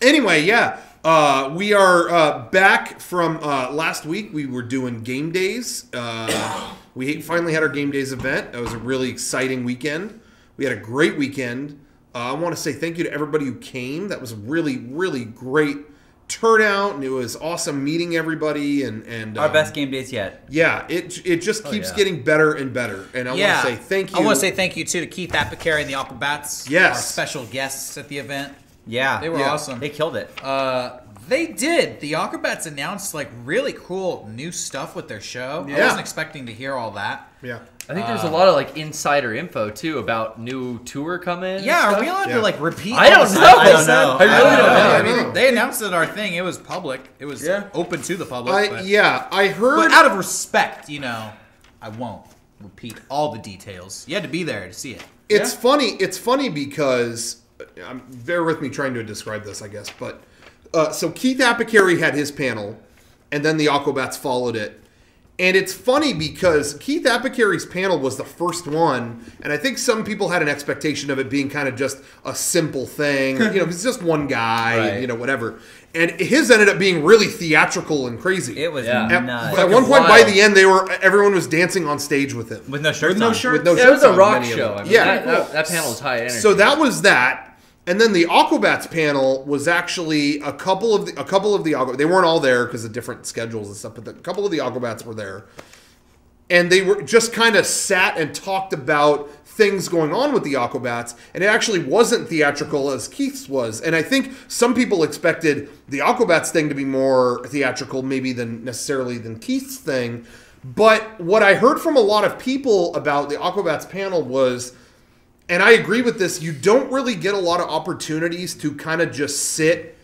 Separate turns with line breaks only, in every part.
Anyway, yeah. We are back from last week. We were doing Game Days. We finally had our Game Days event. It was a really exciting weekend. We had a great weekend. I want to say thank you to everybody who came. That was a really, really great turnout, and it was awesome meeting everybody. And
our best Game Days yet.
Yeah, it just keeps getting better and better. And I want to say thank you.
I want to say thank you too to Keith Apicary and the Aquabats.
Yes,
our special guests at the event.
Yeah,
they were awesome.
They killed it.
They did. The Aquabats announced like really cool new stuff with their show.
Yeah.
I wasn't expecting to hear all that.
Yeah.
I think there's a lot of like insider info too about new tour coming.
Yeah, are we allowed to like repeat?
I don't know.
I don't know.
I really don't know.
I mean, they announced it at our thing. It was public. It was open to the public.
I heard.
But out of respect, I won't repeat all the details. You had to be there to see it.
It's funny. It's funny because bear with me trying to describe this, I guess. But so Keith Apicary had his panel, and then the Aquabats followed it. And it's funny because Keith Apicary's panel was the first one, and I think some people had an expectation of it being kind of just a simple thing, it's just one guy, whatever. And his ended up being really theatrical and crazy.
It was nuts.
At one point, by the end, everyone was dancing on stage with him
with no shirts.
With no shirts.
It was a rock
on,
show. I mean, that panel was high energy.
So that was that. And then the Aquabats panel was actually a couple of the Aquabats. They weren't all there because of different schedules and stuff, but a couple of the Aquabats were there. And they were just kind of sat and talked about things going on with the Aquabats, and it actually wasn't theatrical as Keith's was. And I think some people expected the Aquabats thing to be more theatrical maybe than Keith's thing. But what I heard from a lot of people about the Aquabats panel was, and I agree with this, you don't really get a lot of opportunities to kind of just sit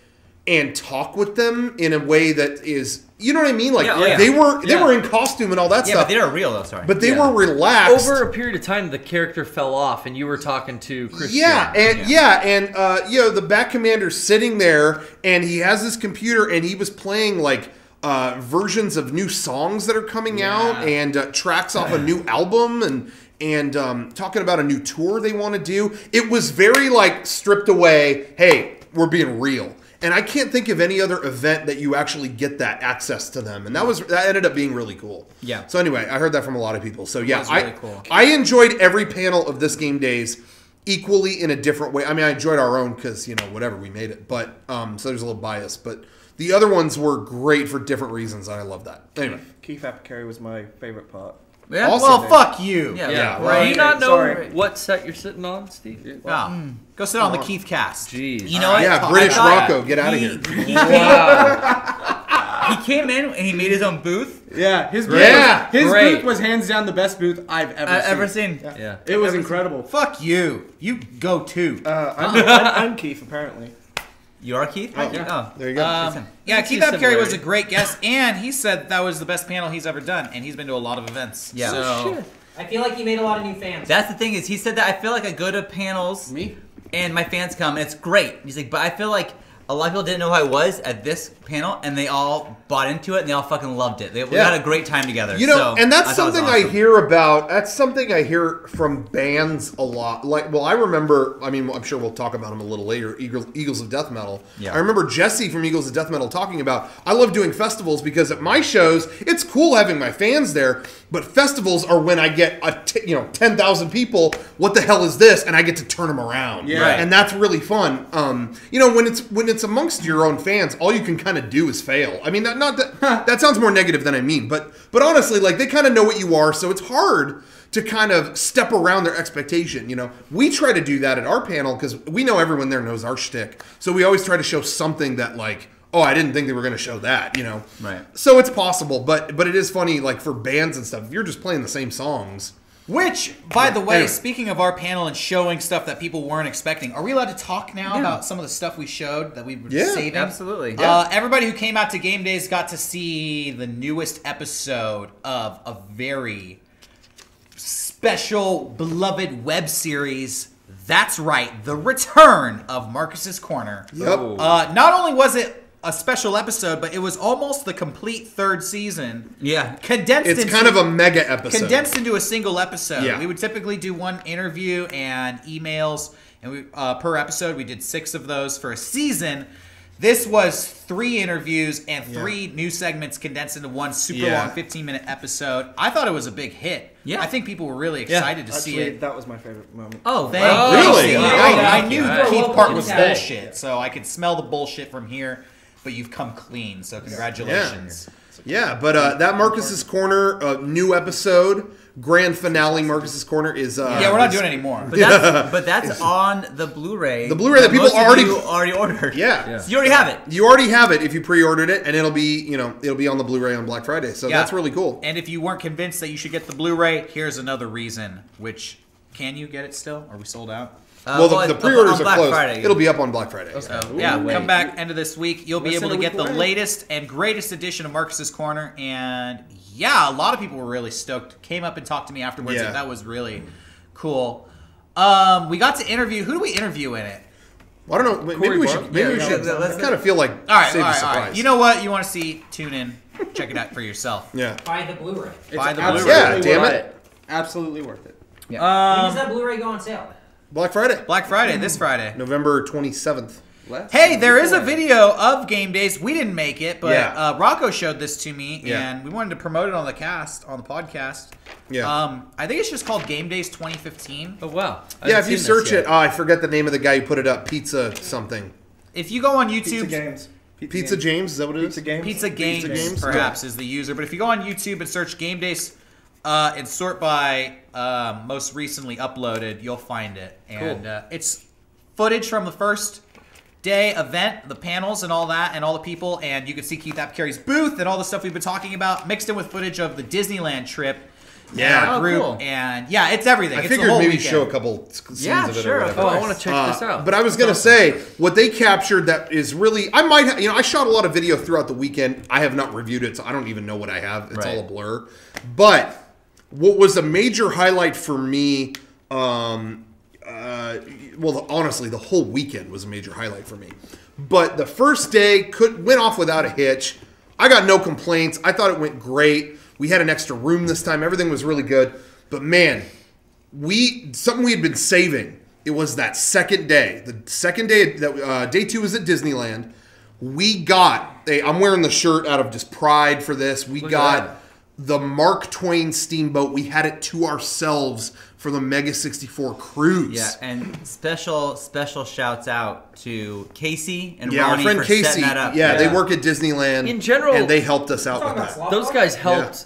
and talk with them in a way that is, you know what I mean? Like they were in costume and all that stuff.
Yeah, but they were real though, sorry.
But they were relaxed.
Over a period of time, the character fell off, and you were talking to Christian.
The Bat Commander's sitting there, and he has his computer, and he was playing like versions of new songs that are coming out, and tracks off a new album, and talking about a new tour they want to do. It was very like stripped away. Hey, we're being real. And I can't think of any other event that you actually get that access to them. And that ended up being really cool.
Yeah.
So anyway, I heard that from a lot of people. So yeah,
really cool.
I enjoyed every panel of this Game Days equally in a different way. I mean, I enjoyed our own because, whatever, we made it. But so there's a little bias. But the other ones were great for different reasons, and I love that. Anyway.
Keith Apicary was my favorite part.
Yeah?
Awesome.
Well, fuck you.
Yeah.
Do you not know what set you're sitting on, Steve?
Go sit on the Keith cast.
Jeez.
You know what?
Yeah, British Rocco, get out of here.
He came in and he made his own booth.
Yeah, his booth was hands down the best booth I've ever seen.
Yeah.
It was incredible.
Fuck you. You go too.
I'm Keith, apparently.
You are Keith?
There you go.
Keith Apicary was a great guest, and he said that was the best panel he's ever done, and he's been to a lot of events.
Yeah.
So.
I feel like he made a lot of new fans.
That's the thing is, he said that I feel like I go to panels, and my fans come, and it's great. He's like, but I feel like a lot of people didn't know who I was at this panel, and they all bought into it, and they all fucking loved it. We had a great time together.
And that's something I hear about. That's something I hear from bands a lot. I remember, I'm sure we'll talk about them a little later, Eagles of Death Metal. Yeah. I remember Jesse from Eagles of Death Metal talking about, I love doing festivals because at my shows, it's cool having my fans there, but festivals are when I get 10,000 people, what the hell is this? And I get to turn them around.
Yeah. Right.
And that's really fun. When it's amongst your own fans, all you can kind of do is fail. I mean, that sounds more negative than I mean, but honestly, like, they kind of know what you are, so it's hard to kind of step around their expectation. We try to do that at our panel because we know everyone there knows our shtick, so we always try to show something that, like, oh, I didn't think they were going to show that,
Right.
So it's possible, but it is funny, like, for bands and stuff, if you're just playing the same songs.
Which, by the way, speaking of our panel and showing stuff that people weren't expecting, are we allowed to talk now about some of the stuff we showed that we were saving?
Absolutely.
Everybody who came out to Game Days got to see the newest episode of a very special, beloved web series. That's right, the return of Marcus's Corner.
Yep.
Not only was it a special episode, but it was almost the complete third season.
Yeah.
It's kind of a mega episode.
Condensed into a single episode.
Yeah.
We would typically do one interview and emails, and per episode. We did 6 of those for a season. This was 3 interviews and 3 new segments condensed into one super long 15-minute episode. I thought it was a big hit.
Yeah.
I think people were really excited to see it.
That was my favorite moment.
Oh,
Thank you.
Really?
I knew Keith Part was
Okay.
bullshit, so I could smell the bullshit from here. But you've come clean, so congratulations.
Yeah, but that Marcus's Corner new episode, grand finale. Marcus's Corner is
Yeah, we're not doing it anymore.
But that's on the Blu-ray.
The Blu-ray that people
most of
already-
you already ordered.
Yeah.
So you already have it.
You already have it if you pre-ordered it, and it'll be on the Blu-ray on Black Friday. So that's really cool.
And if you weren't convinced that you should get the Blu-ray, here's another reason. Which, can you get it still? Are we sold out?
Well, the pre-orders are
Black
closed.
Friday.
It'll be up on Black Friday.
So, come back end of this week. You'll be able to get the latest and greatest edition of Marcus's Corner. And yeah, a lot of people were really stoked. Came up and talked to me afterwards.
Yeah.
Like, that was really cool. We got to interview. Who do we interview in it?
Well, I don't know. Maybe we should. Maybe we should. I kind of feel like
All right,
save
all
the
right, all
surprise.
right. You know what? You want to see? Tune in. Check it out for yourself.
Yeah.
Buy the Blu-ray.
Buy the
absolutely
Blu-ray.
Yeah. Damn
worth
it.
Absolutely worth it.
When does that Blu-ray go on sale?
Black Friday,
Black Friday, this Friday.
November 27th.
Hey, there is a video of Game Days. We didn't make it, but
Yeah.
Rocco showed this to me,
Yeah.
and we wanted to promote it on the podcast.
Yeah.
I think it's just called Game Days 2015.
Oh wow.
Yeah, if you search it, I forget the name of the guy who put it up. Pizza something.
If you go on
Pizza
YouTube,
Games.
Pizza James, is that what it is?
Pizza Games.
Pizza Games,
Games?
perhaps is the user, but if you go on YouTube and search Game Days and sort by most recently uploaded, you'll find it. And it's footage from the first day event, the panels and all that, and all the people, and you can see Keith Apcarry's booth and all the stuff we've been talking about, mixed in with footage of the Disneyland trip.
Yeah.
Our group,
cool.
and yeah, it's everything.
I
It's
figured
the whole
maybe
weekend.
show a couple scenes
Yeah,
of it
sure,
or
of
whatever.
Oh, I want to check this out.
But I was gonna say what they captured that is really I might I shot a lot of video throughout the weekend. I have not reviewed it, so I don't even know what I have. It's all a blur. But what was a major highlight for me, honestly, the whole weekend was a major highlight for me. But the first day went off without a hitch. I got no complaints. I thought it went great. We had an extra room this time. Everything was really good. But man, something we had been saving. It was that second day. The second day, day 2 was at Disneyland. We got I'm wearing the shirt out of just pride for this. We got the Mark Twain steamboat. We had it to ourselves for the Mega64 cruise.
Yeah, and special shouts out to Casey and
our
Ronnie
friend
for
Casey.
setting that up.
Yeah, they work at Disneyland.
In general,
and they helped us out with
Talking
that.
about
Those guys helped.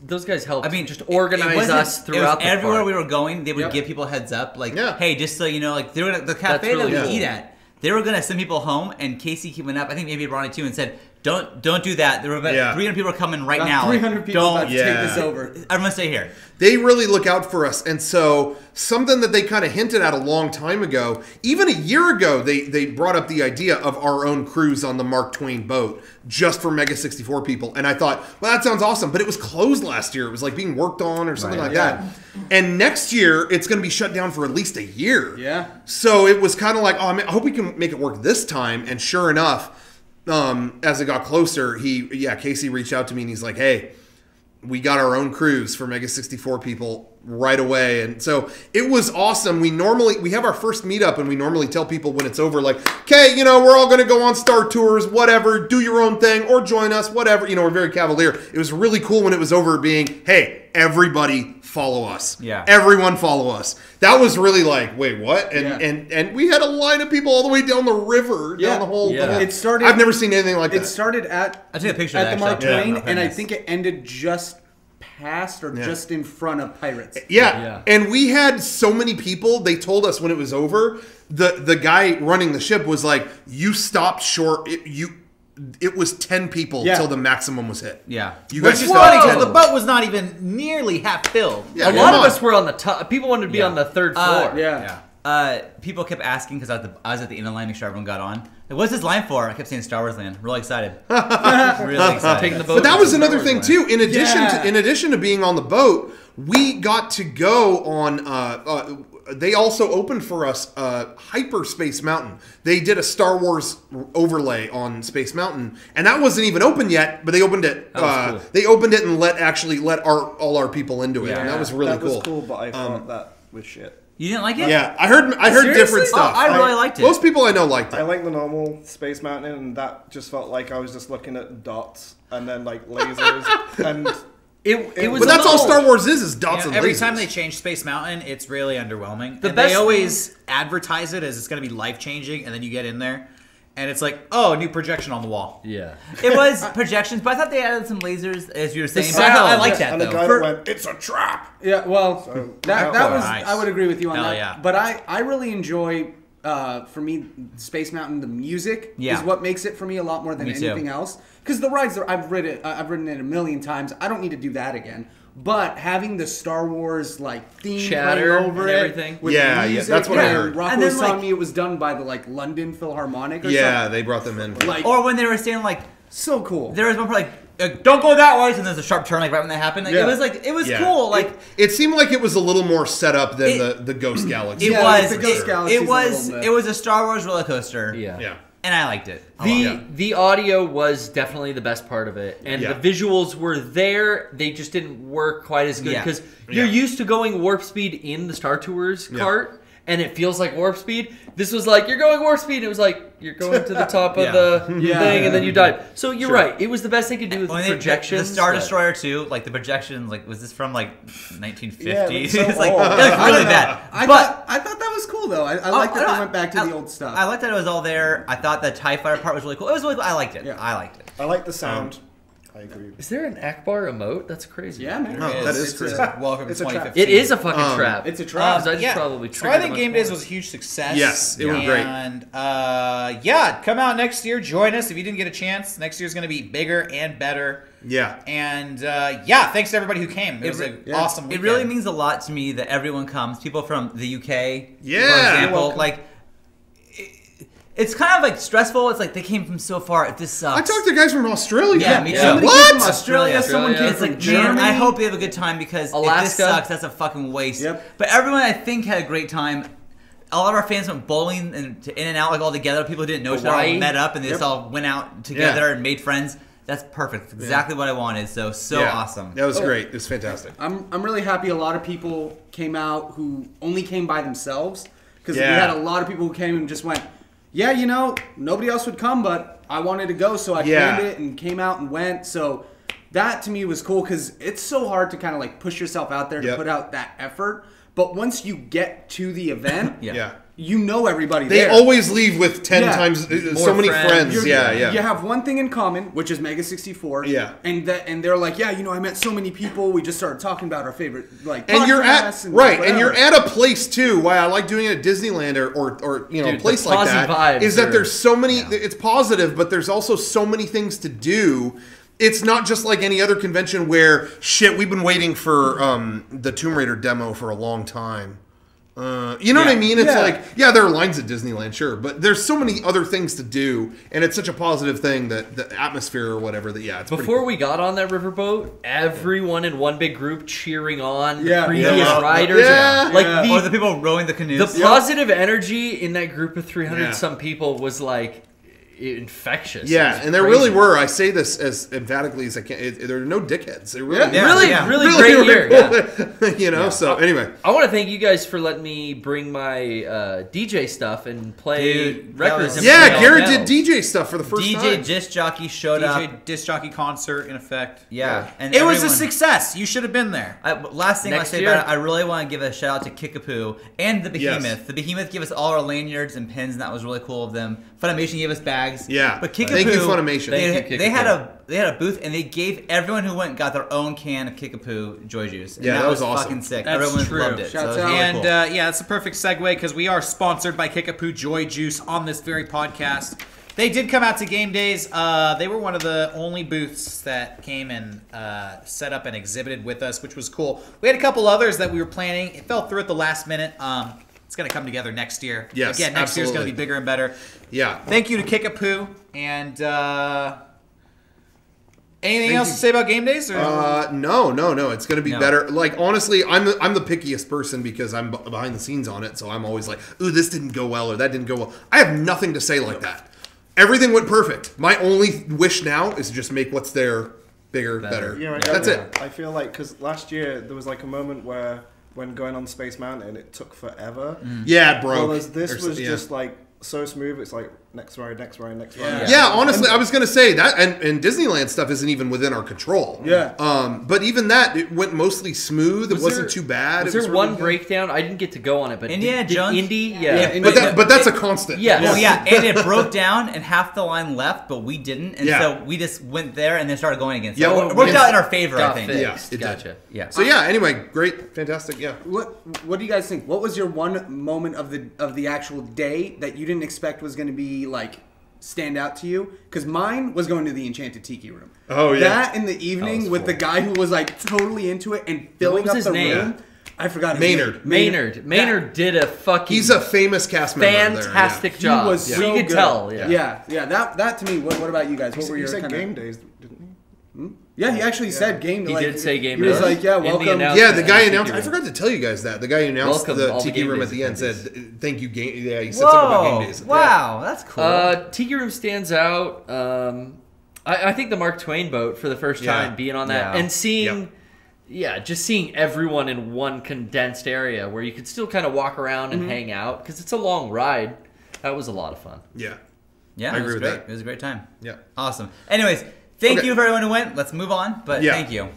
Those guys helped.
I mean,
just organize us throughout the
everywhere
park.
we were going, they would give people a heads up, like,
Yeah.
hey, just so you know, like they were the cafe
really
that we
cool.
eat at. They were gonna send people home, and Casey went up. I think maybe Ronnie too, and said, "Don't do that. There were about 300 people are coming right now.
300 people
Don't
about to take this over.
I'm gonna stay here."
They really look out for us. And so something that they kind of hinted at a long time ago, even a year ago, they brought up the idea of our own cruise on the Mark Twain boat just for Mega64 people. And I thought, well, that sounds awesome. But it was closed last year. It was like being worked on or something like that. And next year, it's going to be shut down for at least a year.
Yeah.
So it was kind of like, I hope we can make it work this time. And sure enough, as it got closer, Casey reached out to me and he's like, hey, we got our own cruise for Mega64 people right away. And so it was awesome. We have our first meetup and we normally tell people when it's over, like, okay, we're all going to go on Star Tours, whatever, do your own thing or join us, whatever. We're very cavalier. It was really cool when it was over being, hey, everybody follow us.
Yeah.
Everyone follow us. That was really like, wait, what? And we had a line of people all the way down the river, down the whole.
It started.
I've never seen anything like that.
It started at.
I took a picture
at
of
the
that,
Mark
actually.
Twain, and I think it ended just past or just in front of Pirates.
Yeah. And we had so many people. They told us when it was over, the guy running the ship was like, "You stopped short. It was 10 people till the maximum was hit.
Yeah.
You
Which
guys
is
stopped
funny
10
because the
people.
boat was not even nearly half filled.
Yeah,
a lot of us were on the top. People wanted to be on the third floor.
People kept asking because I was at the end of the line, make sure everyone got on. Like, what's this line for? I kept saying Star Wars Land. Really excited. Really excited.
Taking the boat.
But that was
to
another
Star
thing
Wars
too. In addition to being on the boat, we got to go on. They also opened for us Hyperspace Mountain. They did a Star Wars overlay on Space Mountain, and that wasn't even open yet. But they opened it.
Cool.
They opened it and let all our people into it, and that was really
that
cool.
was cool, but I thought that was shit.
You didn't like it?
Yeah, I heard different stuff.
Oh, I really liked it.
Most people I know liked it.
I like the normal Space Mountain, and that just felt like I was just looking at dots and then like lasers and.
It was
but that's all Star Wars is dots and lasers.
Every time they change Space Mountain, it's really underwhelming. They always advertise it as it's going to be life-changing, and then you get in there, and it's like, oh, a new projection on the wall.
Yeah.
It was projections, but I thought they added some lasers, as you were saying.
I like that,
and
though.
the guy that went, it's a trap!
Yeah, well,
So,
that was,
nice.
I would agree with you on
Hell
that.
yeah.
But I really enjoy, for me, Space Mountain, the music is what makes it for me a lot more than anything else. Because the rides, I've ridden it a million times. I don't need to do that again. But having the Star Wars theme
chatter
playing over
and
it,
everything.
with
Yeah,
the music,
that's what I heard.
Rocco
And then,
was telling me it was done by the London Philharmonic. Or something.
They brought them in.
Or when they were saying
So cool.
there was one part don't go that way, and there's a sharp turn right when that happened. It was cool.
It seemed like it was a little more set up than the Ghost Galaxy.
It was a Star Wars roller coaster.
Yeah.
And I liked it.
The audio was definitely the best part of it, and the visuals were there. They just didn't work quite as good because you're used to going warp speed in the Star Tours cart, and it feels like warp speed. This was like you're going warp speed. And it was like you're going to the top of the thing, and then you died. So you're right. It was the best they could do with the projections.
The Star Destroyer too, the projections. Was this from 1950s?
Yeah,
it's
so
it looked really bad.
I thought that was cool though. I like that they went back to the old stuff.
I liked that it was all there. I thought the TIE Fighter part was really cool. It was really cool. I liked it.
Yeah.
I liked it.
I like the sound. I agree.
Is there an Akbar emote? That's crazy.
Yeah, man.
No, that is crazy.
Welcome to
It's a trap.
2015.
It is a fucking trap.
It's a trap.
I just probably
So I
triggered
think
a
Game
bunch
Days
more.
was a huge success.
Yes, it was great.
And come out next year. Join us if you didn't get a chance. Next year's going to be bigger and better.
Yeah.
And thanks to everybody who came. It was an awesome weekend.
It really means a lot to me that everyone comes. People from the UK, for
Yeah.
example. It's kind of stressful. It's they came from so far. If this sucks.
I talked to guys from Australia.
Yeah, me too.
Somebody
What?
came from Australia. Someone came
It's
from
man,
Germany.
I hope they have a good time because if this
Alaska.
sucks, that's a fucking waste.
Yep.
But everyone, I think, had a great time. A lot of our fans went bowling and to In-N-Out all together. People who didn't know each other all
Hawaii.
met up and they just all went out together and made friends. That's perfect. Exactly what I wanted. So awesome.
That was great. It was fantastic.
I'm really happy a lot of people came out who only came by themselves because we had a lot of people who came and just went, nobody else would come, but I wanted to go, so I planned it and came out and went. So that to me was cool because it's so hard to kind of push yourself out there to put out that effort. But once you get to the event, you know everybody
They
there.
always leave with 10 times so many friends.
You
Yeah.
have one thing in common, which is Mega64.
Yeah.
And they're like, I met so many people. We just started talking about our favorite
And you're at
podcasts and
and
whatever.
you're at a place too. Why I like doing it at Disneyland or a place like that
vibes
is that there's so many. It's positive, but there's also so many things to do. It's not just like any other convention where we've been waiting for the Tomb Raider demo for a long time. You know what I mean? It's there are lines at Disneyland, sure, but there's so many other things to do, and it's such a positive thing that the atmosphere or whatever it's
Before we got on that riverboat, everyone in one big group cheering on the previous riders.
Or the people rowing the canoes.
The positive energy in that group of 300 some people was infectious.
Yeah, and there really were. I say this as emphatically as I can. There are no dickheads. They really,
really great year.
So anyway,
I want to thank you guys for letting me bring my DJ stuff and play records.
Garrett did DJ stuff for the first time.
DJ Disc Jockey showed up.
DJ Disc Jockey concert in effect.
And
it was a success. You should have been there.
Last thing I say about it, I really want to give a shout out to Kickapoo and the Behemoth.
Yes.
The Behemoth gave us all our lanyards and pins, and that was really cool of them. Funimation gave us bags.
Yeah,
but Kickapoo,
thank you, Funimation.
They had a booth, and they gave everyone who went got their own can of Kickapoo Joy Juice. And that was awesome. Fucking sick.
That's
everyone
true.
loved it.
Shouts
so
out.
And
cool.
it's a perfect segue because we are sponsored by Kickapoo Joy Juice on this very podcast. They did come out to Game Days. They were one of the only booths that came and set up and exhibited with us, which was cool. We had a couple others that we were planning. It fell through at the last minute. It's going to come together next year.
Yes,
again, next year's going to be bigger and better.
Yeah.
Thank you to Kickapoo. And anything else to say about Game Days? Or?
No. It's going to be better. Honestly, I'm the pickiest person because I'm behind the scenes on it. So I'm always like, ooh, this didn't go well or that didn't go well. I have nothing to say like that. Everything went perfect. My only wish now is to just make what's there bigger, better.
Yeah,
That's it.
I feel like because last year there was a moment where when going on Space Mountain, it took forever.
Yeah, it broke.
Whereas this was
yeah.
just like so smooth. It's like next ride, next ride, next ride.
Yeah, honestly, I was going to say that, and Disneyland stuff isn't even within our control.
Yeah.
But even that, it went mostly smooth. It wasn't too bad.
Was
it
there
was
one
really
breakdown? I didn't get to go on it, but
Indiana Jones?
Indy,
but that's a constant.
Yeah.
Well, yeah, and it broke down, and half the line left, but we didn't, and
Yeah.
so we just went there and then started going again. So
Yeah,
it worked out in our favor, I think.
Yeah, it
Gotcha.
Yeah.
So yeah, anyway, great, fantastic. Yeah.
What do you guys think? What was your one moment of the actual day that you didn't expect was going to be like stand out to you? Because mine was going to the Enchanted Tiki Room.
Oh yeah.
That in the evening with the guy who was like totally into it and filling
was
up
his
the
name?
room. I forgot his
Maynard.
name.
Maynard did a fucking
He's a famous cast member.
fantastic
there,
job.
He was so
You could
good.
tell.
Yeah. That to me. What about you guys? What were
You
your
said
kinda-
game days, didn't you?
Yeah, he actually said game.
He did say game
He was
days.
like, yeah,
In the
welcome.
announcement.
Yeah, the guy
Tiki
announced. I
room.
forgot to tell you guys that the guy who announced
Welcome
the
all the
Tiki
Game
Room
Days
at the end
attendees.
said, "Thank you, game." Yeah, he said something about
Whoa!
Game Days.
Wow, that's cool.
Tiki Room stands out. I think the Mark Twain boat for the first time being on that
Yeah.
and seeing, just seeing everyone in one condensed area where you could still kind of walk around and hang out because it's a long ride. That was a lot of fun.
Yeah,
Yeah,
I
it
agree
was
with
great.
that.
It was a great time.
yeah.
Awesome. Anyways, thank
Okay.
you for everyone who went. Let's move on, but
Yeah.
thank you.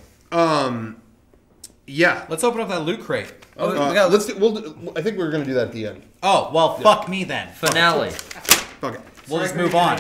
Yeah.
Let's open up that loot crate.
Oh, we got,
Let's. I think we're gonna do that at the end.
Oh, well, fuck me then.
Finale.
Fuck it.
We'll just move on.